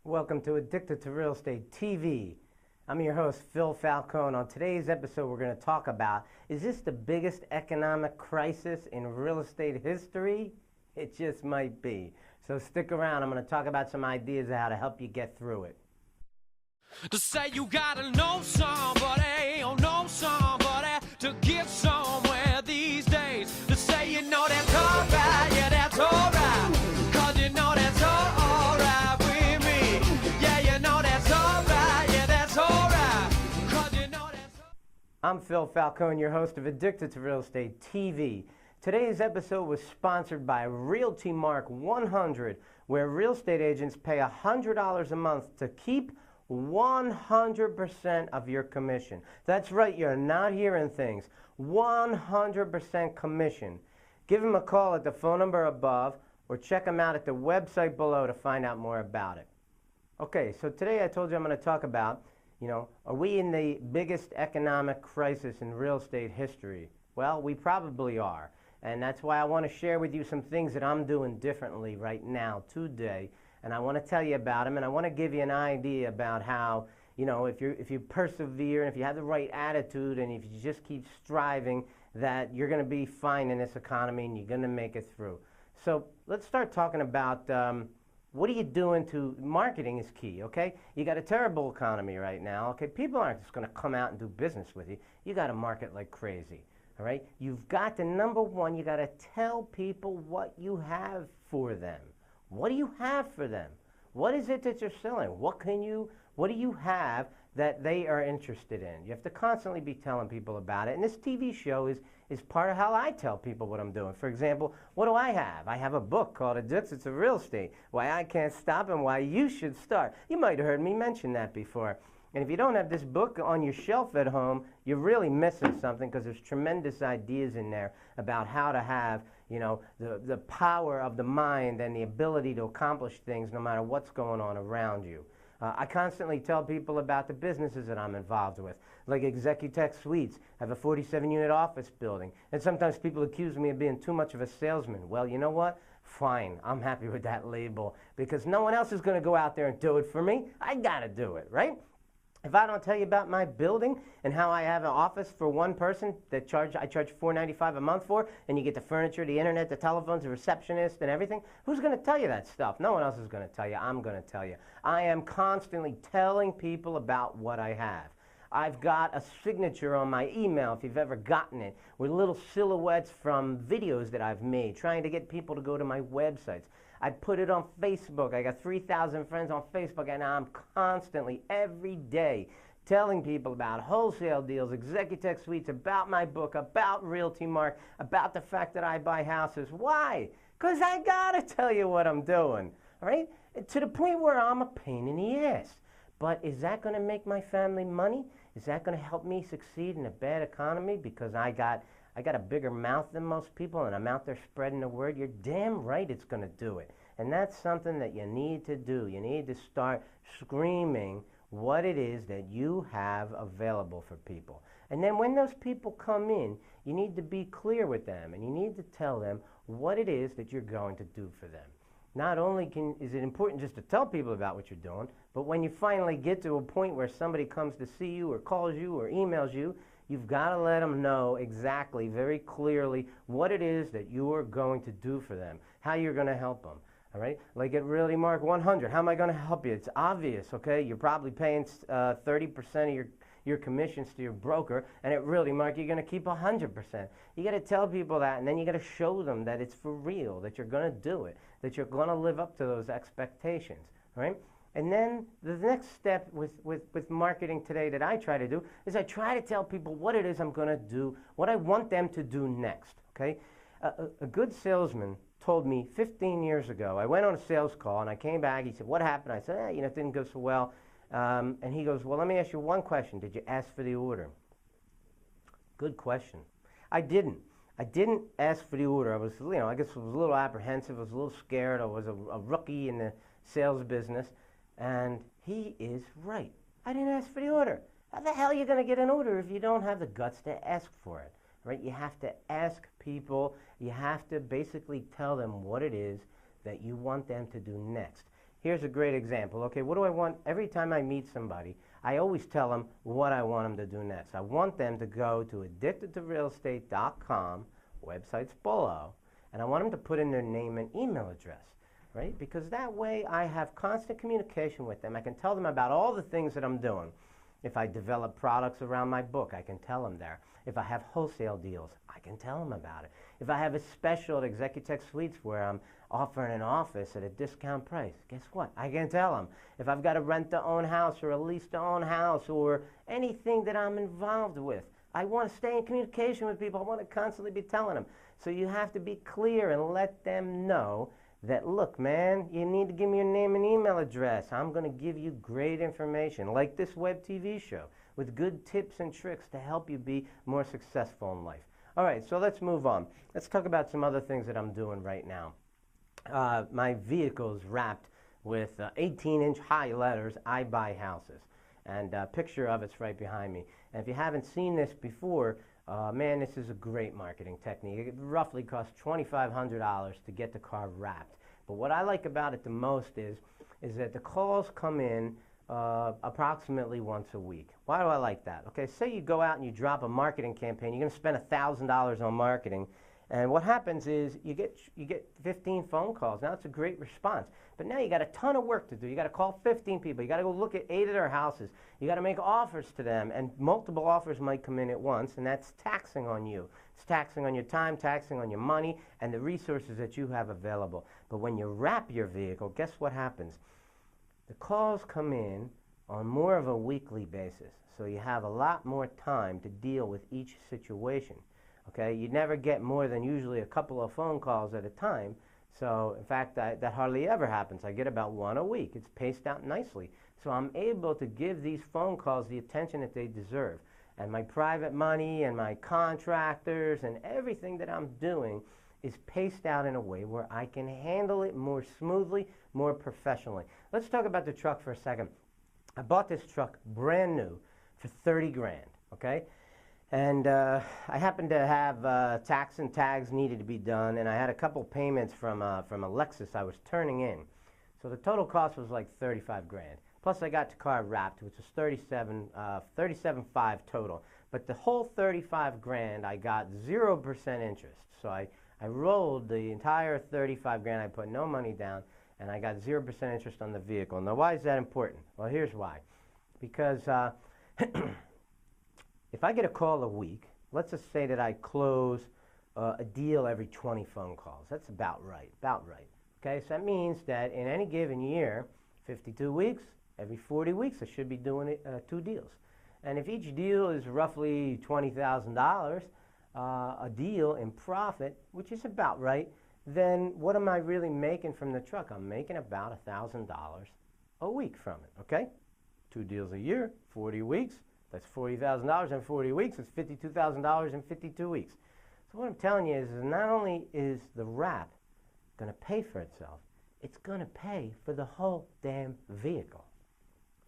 Welcome to Addicted to Real Estate TV. I'm your host, Phil Falcone. On today's episode, we're going to talk about, is this the biggest economic crisis in real estate history? It just might be. So stick around. I'm going to talk about some ideas of how to help you get through it. To say you gotta know somebody, or know somebody to get somewhere these days. To say you know that's alright, yeah that's alright. Cause you know that's alright with me. Yeah, you know that's alright, yeah that's alright. Cause you know that's alright. I'm Phil Falcone, your host of Addicted to Real Estate TV. Today's episode was sponsored by Realty Mark 100, where real estate agents pay $100 a month to keep 100% of your commission. That's right, you're not hearing things. 100% commission. Give them a call at the phone number above or check them out at the website below to find out more about it. Okay, so today I told you I'm going to talk about, are we in the biggest economic crisis in real estate history? Well, we probably are. And that's why I want to share with you some things that I'm doing differently right now, today. And I want to tell you about them, and I want to give you an idea about how, if you persevere and if you have the right attitude and if you just keep striving, that you're going to be fine in this economy and you're going to make it through. So let's start talking about what are you doing to, marketing is key, okay? You got a terrible economy right now, okay? People aren't just going to come out and do business with you. You got to market like crazy, all right? You've got to, number one, you got to tell people what you have for them. What do you have for them? What is it that you're selling? What do you have that they are interested in? You have to constantly be telling people about it. And this TV show is part of how I tell people what I'm doing. For example, what do I have? I have a book called Addicted to Real Estate, Why I Can't Stop and Why You Should Start. You might have heard me mention that before. And if you don't have this book on your shelf at home, you're really missing something, because there's tremendous ideas in there about how to have, the power of the mind and the ability to accomplish things no matter what's going on around you. I constantly tell people about the businesses that I'm involved with, like Executech Suites. I have a 47-unit office building. And sometimes people accuse me of being too much of a salesman. Well, you know what? Fine, I'm happy with that label, because no one else is going to go out there and do it for me. I got to do it, right? If I don't tell you about my building and how I have an office for one person that I charge $495 a month for, and you get the furniture, the internet, the telephones, the receptionist, and everything, who's going to tell you that stuff? No one else is going to tell you. I'm going to tell you. I am constantly telling people about what I have. I've got a signature on my email, if you've ever gotten it, with little silhouettes from videos that I've made, trying to get people to go to my websites. I put it on Facebook. I got 3,000 friends on Facebook, and I'm constantly, every day, telling people about wholesale deals, Executech Suites, about my book, about Realty Mark, about the fact that I buy houses. Why? Because I got to tell you what I'm doing, all right? To the point where I'm a pain in the ass. But is that going to make my family money? Is that going to help me succeed in a bad economy because I got a bigger mouth than most people and I'm out there spreading the word? You're damn right it's going to do it. And that's something that you need to do. You need to start screaming what it is that you have available for people. And then when those people come in, you need to be clear with them and you need to tell them what it is that you're going to do for them. Not only is it important just to tell people about what you're doing, but when you finally get to a point where somebody comes to see you or calls you or emails you, you've got to let them know exactly, very clearly, what it is that you are going to do for them, how you're going to help them. All right? Like at Realty Mark 100, how am I going to help you? It's obvious, okay? You're probably paying 30% of your commissions to your broker, and at Realty Mark, you're going to keep 100%. You got to tell people that, and then you got to show them that it's for real, that you're going to do it, that you're going to live up to those expectations, right? And then the next step with marketing today that I try to do is I try to tell people what it is I'm going to do, what I want them to do next, okay? A good salesman told me 15 years ago, I went on a sales call and I came back, he said, what happened? I said, it didn't go so well. And he goes, well, let me ask you one question. Did you ask for the order? Good question. I didn't. I didn't ask for the order. I was, I guess I was a little apprehensive. I was a little scared. I was a rookie in the sales business. And he is right. I didn't ask for the order. How the hell are you going to get an order if you don't have the guts to ask for it? Right? You have to ask people. You have to basically tell them what it is that you want them to do next. Here's a great example. Okay, what do I want? Every time I meet somebody, I always tell them what I want them to do next. I want them to go to addictedtorealestate.com, websites below, and I want them to put in their name and email address, right? Because that way I have constant communication with them. I can tell them about all the things that I'm doing. If I develop products around my book, I can tell them there. If I have wholesale deals, I can tell them about it. If I have a special at Executech Suites where I'm offering an office at a discount price, guess what? I can tell them. If I've got a rent-to-own house or a lease-to-own house or anything that I'm involved with, I want to stay in communication with people. I want to constantly be telling them. So you have to be clear and let them know that, look, man, you need to give me your name and email address. I'm going to give you great information, like this web TV show, with good tips and tricks to help you be more successful in life. All right, so let's move on. Let's talk about some other things that I'm doing right now. My vehicle is wrapped with 18-inch high letters, I buy houses. And a picture of it's right behind me. And if you haven't seen this before, man, this is a great marketing technique. It roughly costs $2,500 to get the car wrapped. But what I like about it the most is that the calls come in approximately once a week. Why do I like that? Okay, say you go out and you drop a marketing campaign. You're going to spend $1,000 on marketing. And what happens is you get 15 phone calls. Now, it's a great response. But now you got a ton of work to do. You got to call 15 people. You got to go look at 8 of their houses. You got to make offers to them. And multiple offers might come in at once, and that's taxing on you. It's taxing on your time, taxing on your money, and the resources that you have available. But when you wrap your vehicle, guess what happens? The calls come in on more of a weekly basis. So you have a lot more time to deal with each situation. Okay, you never get more than usually a couple of phone calls at a time. So, in fact, that hardly ever happens. I get about 1 a week. It's paced out nicely. So I'm able to give these phone calls the attention that they deserve. And my private money and my contractors and everything that I'm doing is paced out in a way where I can handle it more smoothly, more professionally. Let's talk about the truck for a second. I bought this truck brand new for 30 grand, okay? And I happened to have tax and tags needed to be done, and I had a couple payments from a Lexus I was turning in. So the total cost was like 35 grand. Plus I got the car wrapped, which was 37.5 total. But the whole 35 grand, I got 0% interest. So I rolled the entire 35 grand. I put no money down, and I got 0% interest on the vehicle. Now, why is that important? Well, here's why. Because if I get a call a week, let's just say that I close a deal every 20 phone calls. That's about right, Okay, so that means that in any given year, 52 weeks, every 40 weeks, I should be doing 2 deals. And if each deal is roughly $20,000 a deal in profit, which is about right, then what am I really making from the truck? I'm making about $1,000 a week from it, okay? 2 deals a year, 40 weeks. That's $40,000 in 40 weeks. It's $52,000 in 52 weeks. So what I'm telling you is not only is the wrap going to pay for itself, it's going to pay for the whole damn vehicle.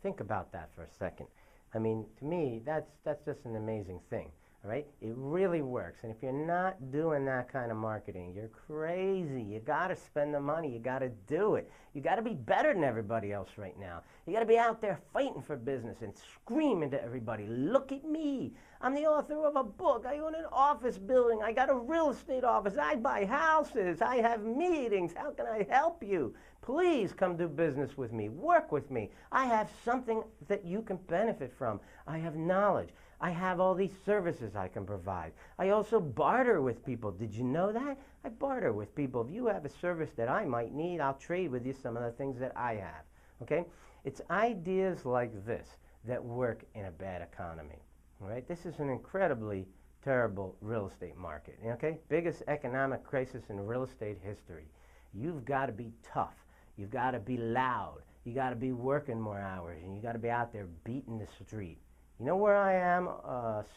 Think about that for a second. I mean, to me, that's just an amazing thing. All right? It really works. And if you're not doing that kind of marketing, you're crazy. You got to spend the money. You got to do it. You got to be better than everybody else right now. You got to be out there fighting for business and screaming to everybody, look at me. I'm the author of a book. I own an office building. I got a real estate office. I buy houses. I have meetings. How can I help you? Please come do business with me. Work with me. I have something that you can benefit from. I have knowledge. I have all these services I can provide. I also barter with people. Did you know that? I barter with people. If you have a service that I might need, I'll trade with you some of the things that I have. Okay? It's ideas like this that work in a bad economy. All right? This is an incredibly terrible real estate market. Okay? Biggest economic crisis in real estate history. You've got to be tough. You've got to be loud. You got to be working more hours, and you got to be out there beating the street. You know where I am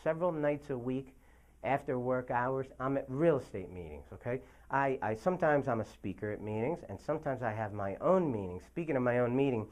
several nights a week after work hours? I'm at real estate meetings, okay? Sometimes I'm a speaker at meetings, and sometimes I have my own meetings. Speaking of my own meeting,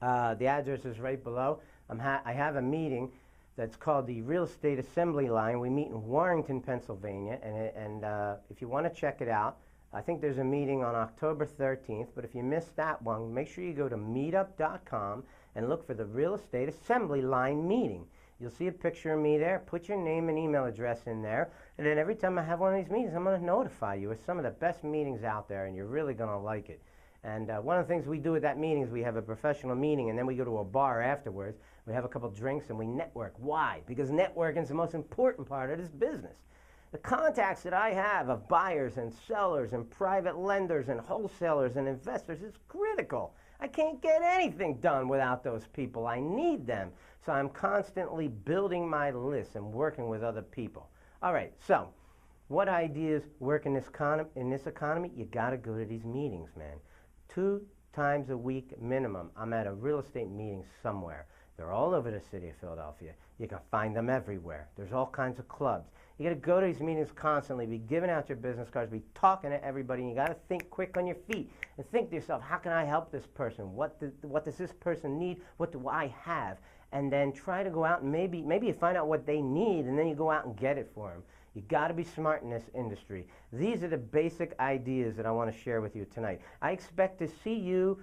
the address is right below. I have a meeting that's called the Real Estate Assembly Line. We meet in Warrenton, Pennsylvania, and if you want to check it out, I think there's a meeting on October 13th, but if you missed that one, make sure you go to meetup.com and look for the Real Estate Assembly Line meeting. You'll see a picture of me there. Put your name and email address in there, and then every time I have one of these meetings, I'm going to notify you. It's some of the best meetings out there, and you're really going to like it. And one of the things we do at that meeting is we have a professional meeting, and then we go to a bar afterwards. We have a couple drinks, and we network. Why? Because networking is the most important part of this business. The contacts that I have of buyers and sellers and private lenders and wholesalers and investors is critical. I can't get anything done without those people. I need them. So I'm constantly building my list and working with other people. All right, so what ideas work in this economy? You got to go to these meetings, man. 2 times a week minimum, I'm at a real estate meeting somewhere. They're all over the city of Philadelphia. You can find them everywhere. There's all kinds of clubs. You got to go to these meetings constantly, be giving out your business cards, be talking to everybody, and you got to think quick on your feet and think to yourself, how can I help this person? What does this person need? What do I have? And then try to go out and maybe you find out what they need, and then you go out and get it for them. You got to be smart in this industry. These are the basic ideas that I want to share with you tonight. I expect to see you,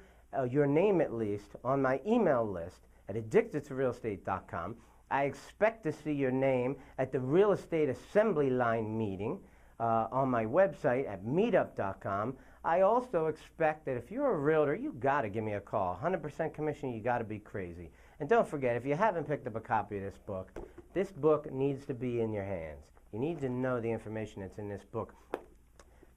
your name at least, on my email list at addictedtorealestate.com. I expect to see your name at the Real Estate Assembly Line meeting on my website at meetup.com. I also expect that if you're a realtor, you got to give me a call. 100% commission, you got to be crazy. And don't forget, if you haven't picked up a copy of this book needs to be in your hands. You need to know the information that's in this book.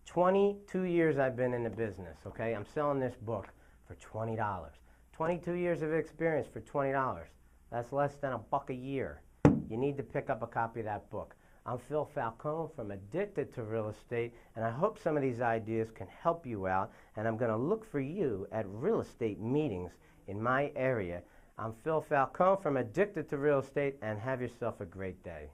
22 years I've been in the business, okay? I'm selling this book for $20. 22 years of experience for $20. That's less than $1 a year. You need to pick up a copy of that book. I'm Phil Falcone from Addicted to Real Estate, and I hope some of these ideas can help you out, and I'm going to look for you at real estate meetings in my area. I'm Phil Falcone from Addicted to Real Estate, and have yourself a great day.